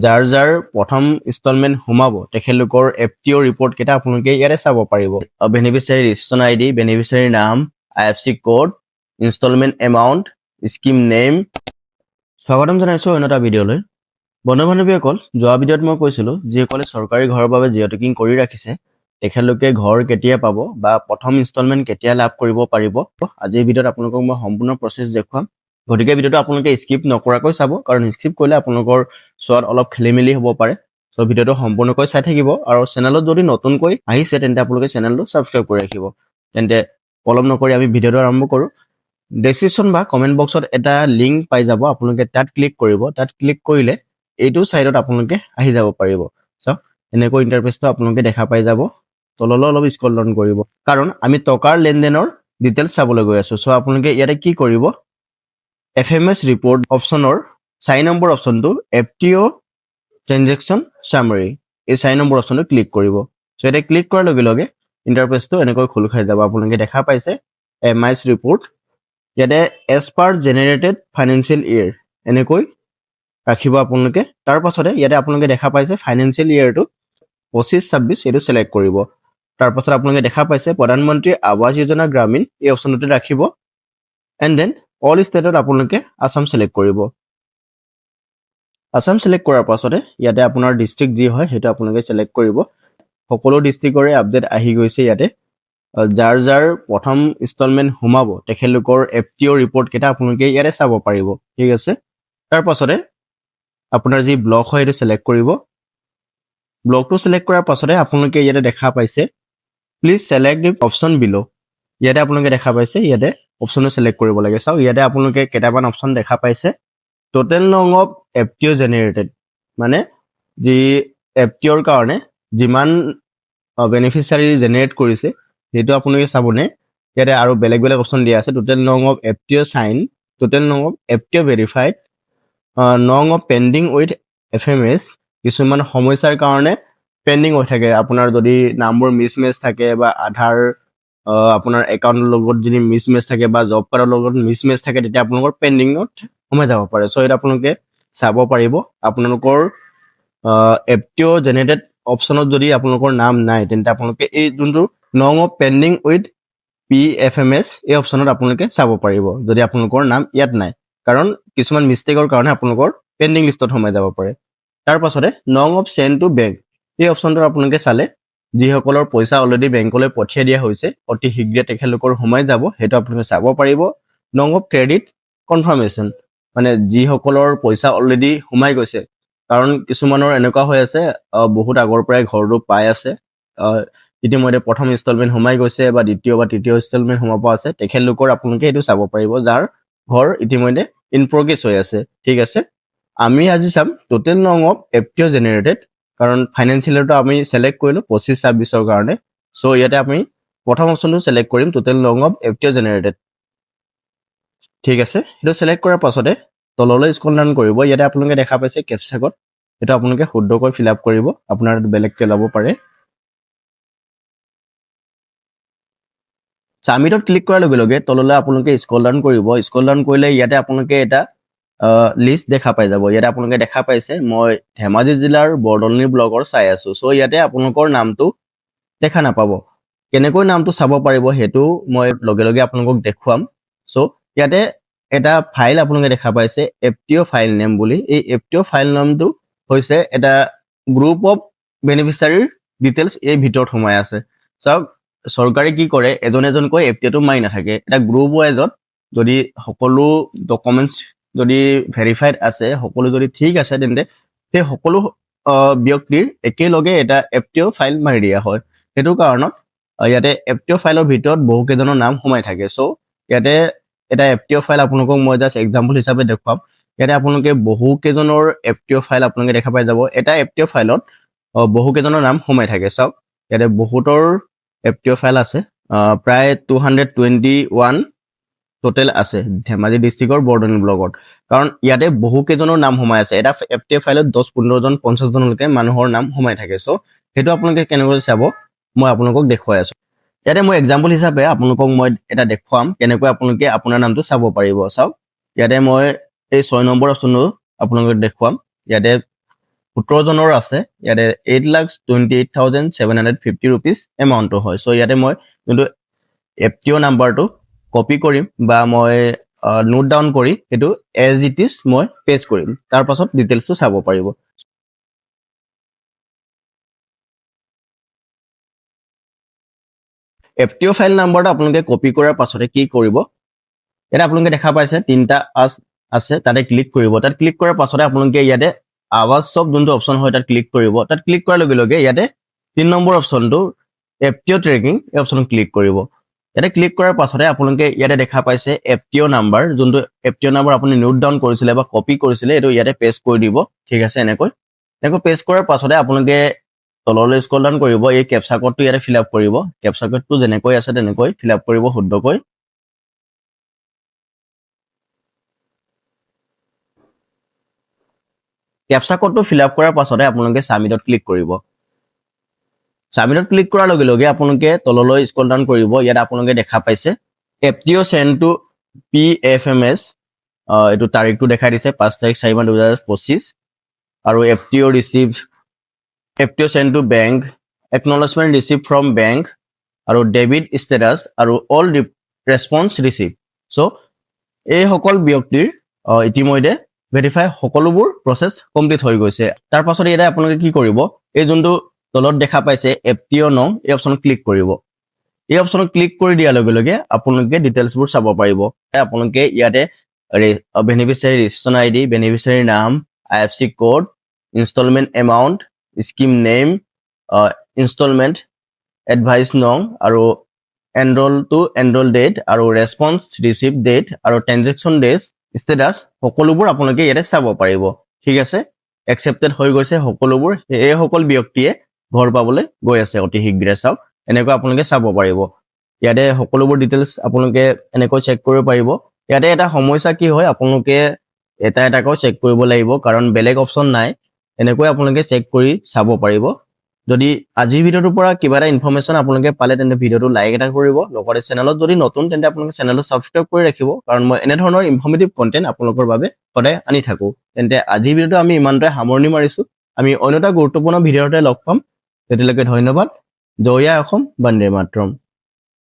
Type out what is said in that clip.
যাৰ যাৰ প্ৰথম ইনষ্টলমেণ্ট সোমাব তেখেতলোকৰ এফটিঅ' ৰিপৰ্ট কেইটা আপোনালোকে ইয়াতে চাব পাৰিব। বেনিফিচিয়াৰী ৰেজিষ্ট্ৰেশ্যন আইডি, বেনিফিচিয়াৰী নাম, IFSC code, instalment amount, scheme name. স্বাগতম জনাইছোঁ অন্য এটা ভিডিঅ'লৈ। বন্ধু বান্ধৱীসকল, যোৱা ভিডিঅ'ত মই কৈছিলোঁ যিসকলে চৰকাৰী ঘৰৰ বাবে জিঅ' টেকিং কৰি ৰাখিছে তেখেতলোকে ঘৰ কেতিয়া পাব বা প্ৰথম ইনষ্টলমেণ্ট কেতিয়া লাভ কৰিব পাৰিব। আজিৰ ভিডিঅ'ত আপোনালোকক মই সম্পূৰ্ণ প্ৰচেছ দেখুৱাম, গতিকে ভিডিঅ'টো আপোনালোকে স্কিপ নকৰাকৈ চাব, কাৰণ স্কিপ কৰিলে আপোনালোকৰ চোৱাত অলপ খেলি মেলি হ'ব পাৰে। চ' ভিডিঅ'টো সম্পূৰ্ণকৈ চাই থাকিব, আৰু চেনেলত যদি নতুনকৈ আহিছে তেন্তে আপোনালোকে চেনেলটো ছাবস্ক্ৰাইব কৰি ৰাখিব। তেন্তে পলম নকৰি আমি ভিডিঅ'টো আৰম্ভ কৰোঁ। ডেছক্ৰিপশ্যন বা কমেণ্ট বক্সত এটা লিংক পাই যাব, আপোনালোকে তাত ক্লিক কৰিব। তাত ক্লিক কৰিলে এইটো ছাইডত আপোনালোকে আহি যাব পাৰিব। চাওক, এনেকৈ ইণ্টাৰফেচটো আপোনালোকে দেখা পাই যাব। তললৈ অলপ স্ক্ৰল ডাউন কৰিব, কাৰণ আমি টকাৰ লেনদেনৰ ডিটেইলছ চাবলৈ গৈ আছোঁ। চ' আপোনালোকে ইয়াতে কি কৰিব, FMS ৰিপৰ্ট অপশ্যনৰ 4 নম্বৰ অপশ্যনটো FTO ট্ৰেনজেকশ্যন চামাৰী, এই 4 নম্বৰ অপশ্যনটো ক্লিক কৰিব। চ' ইয়াতে ক্লিক কৰাৰ লগে লগে ইণ্টাৰফেচটো এনেকৈ খোল খাই যাব। আপোনালোকে দেখা পাইছে MIS ৰিপৰ্ট, ইয়াতে as per generated financial year এনেকৈ ৰাখিব আপোনালোকে। তাৰ পাছতে ইয়াতে আপোনালোকে দেখা পাইছে ফাইনেন্সিয়েল ইয়েৰটো 25-26 এইটো চিলেক্ট কৰিব। তাৰপাছত আপোনালোকে দেখা পাইছে প্ৰধানমন্ত্ৰী আৱাস যোজনা গ্ৰামীণ, এই অপশ্যনটোতে ৰাখিব। এণ্ড দেন অল ষ্টেটত আপোনালোকে আছাম চিলেক্ট কৰিব। আছাম চিলেক্ট কৰাৰ পাছতে ইয়াতে আপোনাৰ ডিষ্ট্ৰিক্ট যি হয় সেইটো আপোনালোকে চিলেক্ট কৰিব। সকলো ডিষ্ট্ৰিক্টৰে আপডেট আহি গৈছে ইয়াতে। যাৰ যাৰ প্ৰথম ইনষ্টলমেণ্ট সোমাব তেখেতলোকৰ FTO ৰিপৰ্ট কেইটা আপোনালোকে ইয়াতে চাব পাৰিব। ঠিক আছে, তাৰ পাছতে আপোনাৰ যি ব্লক হয় সেইটো চিলেক্ট কৰিব। ব্লকটো চিলেক্ট কৰাৰ পাছতে আপোনালোকে ইয়াতে দেখা পাইছে প্লিজ চিলেক্ট দি অপশ্যন বিল', ইয়াতে আপোনালোকে দেখা পাইছে ইয়াতে অপশ্যনটো চিলেক্ট কৰিব লাগে। চাওক, ইয়াতে আপোনালোকে কেইটামান অপশ্যন দেখা পাইছে। টোটেল নং অফ FTO জেনেৰেটেড, মানে যি FTOৰ কাৰণে যিমান বেনিফিচিয়াৰী জেনেৰেট কৰিছে সেইটো আপোনালোকে চাবনে। ইয়াতে আৰু বেলেগ বেলেগ অপশ্যন দিয়া আছে। টোটেল নং অফ FTO চাইন, টোটেল নং অফ FTO ভেৰিফাইড, নং অফ পেণ্ডিং উইথ FMS, কিছুমান সমস্যাৰ কাৰণে পেণ্ডিং হৈ থাকে। আপোনাৰ যদি নামবোৰ মিছমেচ থাকে বা আধাৰ আপোনাৰ একাউণ্টৰ লগত যদি মিছমেচ থাকে বা জব কাৰ্ডৰ লগত মিছমেচ থাকে, তেতিয়া আপোনালোকৰ পেণ্ডিঙত সোমাই যাব পাৰে। চ' এইটো আপোনালোকে চাব পাৰিব। আপোনালোকৰ FTO জেনেৰেটেড অপশ্যনত যদি আপোনালোকৰ নাম নাই তেন্তে আপোনালোকে এই যোনটো নং অফ পেণ্ডিং উইথ PFMS এই অপশ্যনত আপোনালোকে চাব পাৰিব যদি আপোনালোকৰ নাম ইয়াত নাই, কাৰণ কিছুমান মিষ্টেকৰ কাৰণে আপোনালোকৰ পেণ্ডিং লিষ্টত সোমাই যাব পাৰে। তাৰ পাছতে নং অফ চেণ্ড টু বেংক, এই অপশ্যনটো আপোনালোকে চালে যিসকলৰ পইচা অলৰেডি বেংকলৈ পঠিয়াই দিয়া হৈছে অতি শীঘ্ৰে তেখেতলোকৰ সোমাই যাব, সেইটো আপোনালোকে চাব পাৰিব। নং অফ ক্ৰেডিট কনফাৰ্মেশ্যন, মানে যিসকলৰ পইচা অলৰেডি সোমাই গৈছে, কাৰণ কিছুমানৰ এনেকুৱা হৈ আছে বহুত আগৰ পৰাই ঘৰটো পাই আছে, ইতিমধ্যে প্ৰথম ইনষ্টলমেণ্ট সোমাই গৈছে বা দ্বিতীয় বা তৃতীয় ইনষ্টলমেণ্ট সোমাব আছে, তেখেতলোকৰ আপোনালোকে এইটো চাব পাৰিব যাৰ ঘৰ ইতিমধ্যে ইন প্ৰগ্ৰেছ হৈ আছে। ঠিক আছে, আমি আজি চাম টোটেল নং অফ FTO জেনেৰেটেড, কাৰণ ফাইনেন্সিয়েলটো আমি চিলেক্ট কৰিলোঁ 25-26 কাৰণে। চ' ইয়াতে আমি প্ৰথম অপশ্যনটো চিলেক্ট কৰিম, টোটেল নং অফ FTO জেনেৰেটেড। ঠিক আছে, সেইটো চিলেক্ট কৰাৰ পাছতে তললৈ স্ক্ৰল ডাউন কৰিব। ইয়াতে আপোনালোকে দেখা পাইছে কেপচাকত, সেইটো আপোনালোকে শুদ্ধকৈ ফিল আপ কৰিব, আপোনাৰ বেলেগকৈ ল'ব পাৰে। ছাবমিটত ক্লিক কৰাৰ লগে লগে তললৈ আপোনালোকে স্ক্ৰল ডাউন কৰিব। স্ক্ৰল ডাউন কৰিলে ইয়াতে আপোনালোকে এটা লিষ্ট দেখা পাই যাব। ইয়াতে আপোনালোকে দেখা পাইছে মই ধেমাজি জিলাৰ বৰদলনি ব্লকৰ চাই আছোঁ। চ' ইয়াতে আপোনালোকৰ নামটো দেখা নাপাব। কেনেকৈ নামটো চাব পাৰিব সেইটো মই লগে লগে আপোনালোকক দেখুৱাম। চ' ইয়াতে এটা ফাইল আপোনালোকে দেখা পাইছে FTO ফাইল নেম বুলি। এই FTO ফাইল নামটো হৈছে এটা গ্ৰুপ অফ বেনিফিচিয়াৰীৰ ডিটেইলছ এই ভিতৰত সোমাই আছে। চাওক, চৰকাৰে কি কৰে, এজন এজনকৈ FTOটো মাৰি নাথাকে, এটা গ্ৰুপ ৱাইজত যদি সকলো ডকুমেণ্টছ যদি ভেৰিফাইড আছে, সকলো যদি ঠিক আছে, তেন্তে সেই সকলো ব্যক্তিৰ একেলগে এটা FTO ফাইল মাৰি দিয়া হয়। সেইটো কাৰণত ইয়াতে FTO ফাইলৰ ভিতৰত বহুকেইজনৰ নাম সোমাই থাকে। চ' ইয়াতে এটা FTO ফাইল আপোনালোকক মই জাষ্ট এক্সাম্পল হিচাপে দেখুৱাম। ইয়াতে আপোনালোকে বহুকেইজনৰ FTO ফাইল আপোনালোকে দেখা পাই যাব। এটা FTO ফাইলত বহুকেইজনৰ নাম সোমাই থাকে। চাওক, ইয়াতে বহুতৰ FTO ফাইল আছে, প্ৰায় 221 টোটেল আছে ধেমাজি ডিষ্ট্ৰিক্টৰ বৰদলনি ব্লকত, কাৰণ ইয়াতে বহুকেইজনৰ নাম সোমাই আছে। এটা FTO ফাইলত 10-15জন 50জনলৈকে মানুহৰ নাম সোমাই থাকে। চ' সেইটো আপোনালোকে কেনেকৈ চাব মই আপোনালোকক দেখুৱাই আছোঁ। ইয়াতে মই এক্সাম্পল হিচাপে আপোনালোকক মই এটা দেখুৱাম কেনেকৈ আপোনালোকে আপোনাৰ নামটো চাব পাৰিব। চাওক, ইয়াতে মই এই 6 নম্বৰ অপশ্যনটো আপোনালোকক দেখুৱাম। ইয়াতে 17 জনৰ আছে ইয়াতে 8,28,750 rupees এমাউণ্টটো হয় সো ইয়াতে মই কিন্তু FTO নাম্বাৰটো কপি কৰিম বা মই নোট ডাউন কৰি এটো এজ ইট ইজ মই পেস্ট কৰিম তাৰ পাছত ডিটেইলছটো চাব পাৰিব FTO ফাইল নাম্বাৰটো আপোনালোকে কপি কৰাৰ পাছতে কি কৰিব এটা আপোনালোকে দেখা পাইছে তিনটা আছে তাতে ক্লিক কৰিব তাত ক্লিক কৰাৰ পাছতে আপোনালোকে ইয়াতে আৱাজ সব যোনটো অপচন হয় তাত ক্লিক কৰিব তাত ক্লিক কৰাৰ লগে লগে ইয়াতে 3 নম্বৰ অপচনটো FTO ট্ৰেকিং এই অপচন ক্লিক কৰিব ইয়াতে ক্লিক কৰাৰ পাছতে আপোনালোকে ইয়াতে দেখা পাইছে FTO নাম্বাৰ যোনটো FTO নাম্বাৰ আপুনি নোট ডাউন কৰিছিলে বা কপি কৰিছিলে এটো ইয়াতে পেস্ট কৰি দিব ঠিক আছে এনেকৈ পেস্ট কৰাৰ পাছতে আপোনালোকে তললৈ স্ক্ৰল ডাউন কৰিব এই ক্যাপচা কোডটো ইয়াতে ফিল আপ কৰিব ক্যাপচা কোডটো যেনেকৈ আছে তেনেকৈ ফিল আপ কৰিব শুদ্ধকৈ ক্যাপচা কোডটো ফিল আপ কৰাৰ পাছতে আপোনালোকে সাবমিটত ক্লিক কৰিব সাবমিটত ক্লিক কৰাৰ লগে লগে আপোনালোকে তললৈ স্ক্ৰল ডাউন কৰিব ইয়াত আপোনালোকে দেখা পাইছে FTO send to PFMS এটো তাৰিখটো দেখাই দিছে 5 তাৰিখ 4/2025 আৰু FTO received FTO send to bank acknowledgement received from bank আৰু debit status আৰু all response received so এই সকল ব্যক্তিৰ ইতিমধ্যে ভেৰিফাই সকলোবোৰ প্ৰসেস কমপ্লিট হৈ গৈছে তাৰ পাছত এটা আপোনালোকে কি কৰিব এই যোনটো তলত দেখা পাইছে FTO নং এই অপচনত ক্লিক কৰিব এই অপচনত ক্লিক কৰি দিয়াৰ লগে লগে আপোনালোকে ডিটেইলছবোৰ চাব পাৰিব আপোনালোকে ইয়াতে বেনিফিচিয়াৰী ৰেজিষ্ট্ৰেচন ID বেনিফিচিয়াৰী নাম IFSC code instalment amount scheme name instalment advice নং আৰু এনৰোল টু এনৰোল ডেট আৰু ৰেসপন্স ৰিসিভ ডেট আৰু ট্ৰানজেকচন ডেজ ষ্টেটাস সকলোবোৰ আপোনালোকে ইয়াতে চাব পাৰিব ঠিক আছে একসেপ্টেড হৈ গৈছে সকলোবোৰ এই সকল ব্যক্তিয়ে ঘৰ পাবলৈ গৈ আছে অতি শীঘ্ৰে চাওক এনেকৈ আপোনালোকে চাব পাৰিব ইয়াতে সকলোবোৰ ডিটেইলছ আপোনালোকে এনেকৈ চেক কৰিব পাৰিব ইয়াতে এটা সমস্যা কি হয় আপোনালোকে এটাকৈ চেক কৰিব লাগিব কাৰণ বেলেগ অপচন নাই এনেকৈ আপোনালোকে চেক কৰি চাব পাৰিব যদি আজি ভিডিওটোৰ পৰা কিবা এটা ইনফৰমেশন আপোনালোকে পালে তেন্তে ভিডিওটো লাইক এটা কৰিব লগতে চেনেলত যদি নতুন তেন্তে আপোনালোকে চেনেলটো সাবস্ক্ৰাইব কৰি ৰাখিব কাৰণ মই এনে ধৰণৰ ইনফৰমেটিভ কন্টেন্ট আপোনালোকৰ বাবে সদায় আনি থাকো তেন্তে আজি ভিডিওটো আমি ইমানটোৱে সামৰণি মাৰিছো আমি অন্য এটা গুৰুত্বপূৰ্ণ ভিডিওতে লগ পাম তেতিয়ালৈকে ধন্যবাদ জয় অসম বন্দে মাতৰম